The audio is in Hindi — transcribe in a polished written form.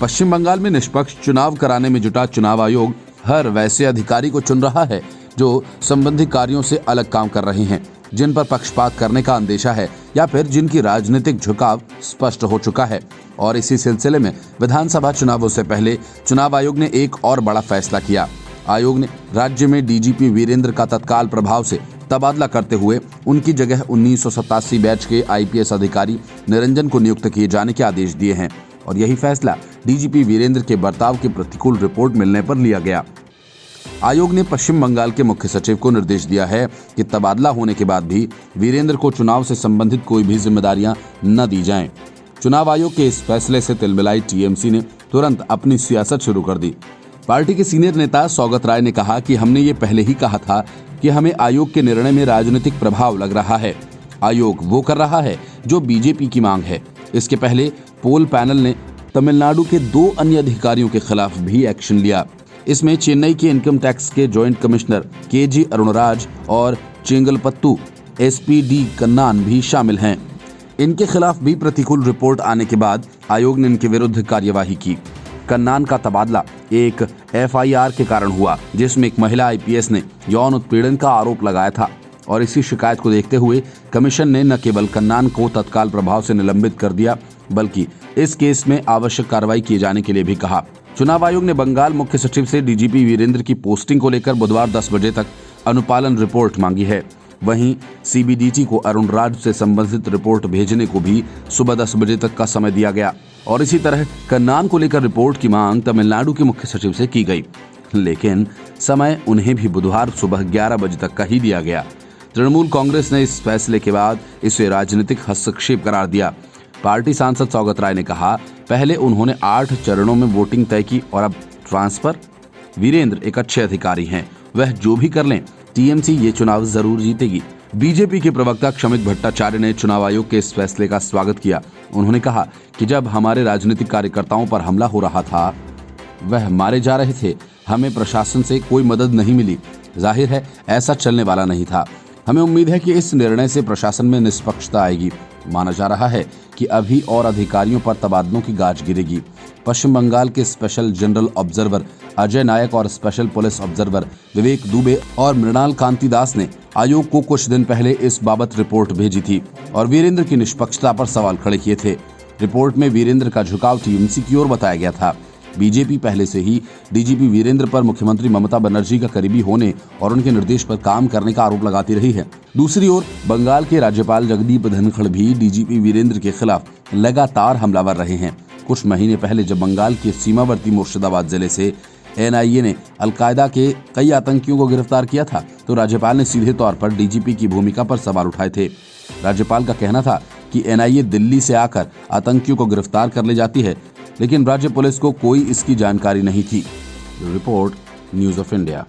पश्चिम बंगाल में निष्पक्ष चुनाव कराने में जुटा चुनाव आयोग हर वैसे अधिकारी को चुन रहा है जो संबंधित कार्यों से अलग काम कर रहे हैं, जिन पर पक्षपात करने का अंदेशा है या फिर जिनकी राजनीतिक झुकाव स्पष्ट हो चुका है। और इसी सिलसिले में विधानसभा चुनावों से पहले चुनाव आयोग ने एक और बड़ा फैसला किया। आयोग ने राज्य में डीजीपी वीरेंद्र का तत्काल प्रभाव से तबादला करते हुए उनकी जगह 1987 बैच के आईपीएस अधिकारी निरंजन को नियुक्त किए जाने के आदेश दिए हैं। और यही फैसला डीजीपी वीरेंद्र के बर्ताव की प्रतिकूल रिपोर्ट मिलने पर लिया गया। आयोग ने पश्चिम बंगाल के मुख्य सचिव को निर्देश दिया है कि तबादला होने के बाद भी वीरेंद्र को चुनाव से संबंधित कोई भी जिम्मेदारियां न दी जाएं। चुनाव आयोग के इस फैसले से तिलमिलाई टीएमसी ने तुरंत अपनी सियासत शुरू कर दी। पार्टी के सीनियर नेता सौगत राय ने कहा कि हमने ये पहले ही कहा था कि हमें आयोग के निर्णय में राजनीतिक प्रभाव लग रहा है। आयोग वो कर रहा है जो बीजेपी की मांग है। इसके पहले पोल पैनल ने तमिलनाडु के 2 अन्य अधिकारियों के खिलाफ भी एक्शन लिया। इसमें चेन्नई के इनकम टैक्स के जॉइंट कमिश्नर केजी अरुणराज और चेंगलपत्तू एसपीडी कन्नान भी शामिल हैं। इनके खिलाफ भी प्रतिकूल रिपोर्ट आने के बाद आयोग ने इनके विरुद्ध कार्यवाही की। कन्नान का तबादला एक एफआईआर के कारण हुआ, जिसमें एक महिला आईपीएस ने यौन उत्पीड़न का आरोप लगाया था। और इसी शिकायत को देखते हुए कमीशन ने न केवल कन्नान को तत्काल प्रभाव से निलंबित कर दिया, बल्कि इस केस में आवश्यक कार्रवाई किए जाने के लिए भी कहा। चुनाव आयोग ने बंगाल मुख्य सचिव से डीजीपी वीरेंद्र की पोस्टिंग को लेकर बुधवार 10 बजे तक अनुपालन रिपोर्ट मांगी है। वहीं सीबीडीटी को अरुणराज से संबंधित रिपोर्ट भेजने को भी सुबह 10 बजे तक का समय दिया गया। और इसी तरह कन्नान को लेकर रिपोर्ट की मांग तमिलनाडु के मुख्य सचिव से की गई, लेकिन समय उन्हें भी बुधवार सुबह 11 बजे तक का ही दिया गया। तृणमूल कांग्रेस ने इस फैसले के बाद इसे राजनीतिक हस्तक्षेप करार दिया। पार्टी सांसद सौगत राय ने कहा, पहले उन्होंने 8 चरणों में वोटिंग तय की और अब ट्रांसफर। वीरेंद्र एक अच्छे अधिकारी हैं, वह जो भी कर लें, टीएमसी ये चुनाव जरूर जीतेगी। बीजेपी के प्रवक्ता क्षमित भट्टाचार्य ने चुनाव आयोग के इस फैसले का स्वागत किया। उन्होंने कहा कि जब हमारे राजनीतिक कार्यकर्ताओं पर हमला हो रहा था, वह मारे जा रहे थे, हमें प्रशासन से कोई मदद नहीं मिली। जाहिर है ऐसा चलने वाला नहीं था। हमें उम्मीद है कि इस निर्णय से प्रशासन में निष्पक्षता आएगी। माना जा रहा है कि अभी और अधिकारियों पर तबादलों की गाज गिरेगी। पश्चिम बंगाल के स्पेशल जनरल ऑब्जर्वर अजय नायक और special police observer Vivek Dubey और मृणाल कांति दास ने आयोग को कुछ दिन पहले इस बाबत रिपोर्ट भेजी थी और वीरेंद्र की निष्पक्षता पर सवाल खड़े किए थे। रिपोर्ट में वीरेंद्र का झुकाव टीएमसी की ओर बताया गया था। बीजेपी पहले से ही डीजीपी वीरेंद्र पर मुख्यमंत्री ममता बनर्जी का करीबी होने और उनके निर्देश पर काम करने का आरोप लगाती रही है। दूसरी ओर बंगाल के राज्यपाल जगदीप धनखड़ भी डीजीपी वीरेंद्र के खिलाफ लगातार हमलावर रहे हैं। कुछ महीने पहले जब बंगाल के सीमावर्ती मुर्शिदाबाद जिले से एनआईए ने अलकायदा के कई आतंकियों को गिरफ्तार किया था, तो राज्यपाल ने सीधे तौर पर डीजीपी की भूमिका पर सवाल उठाए थे। राज्यपाल का कहना था कि एनआईए दिल्ली से आकर आतंकियों को गिरफ्तार कर ले जाती है, लेकिन राज्य पुलिस को कोई इसकी जानकारी नहीं थी। Report news of India.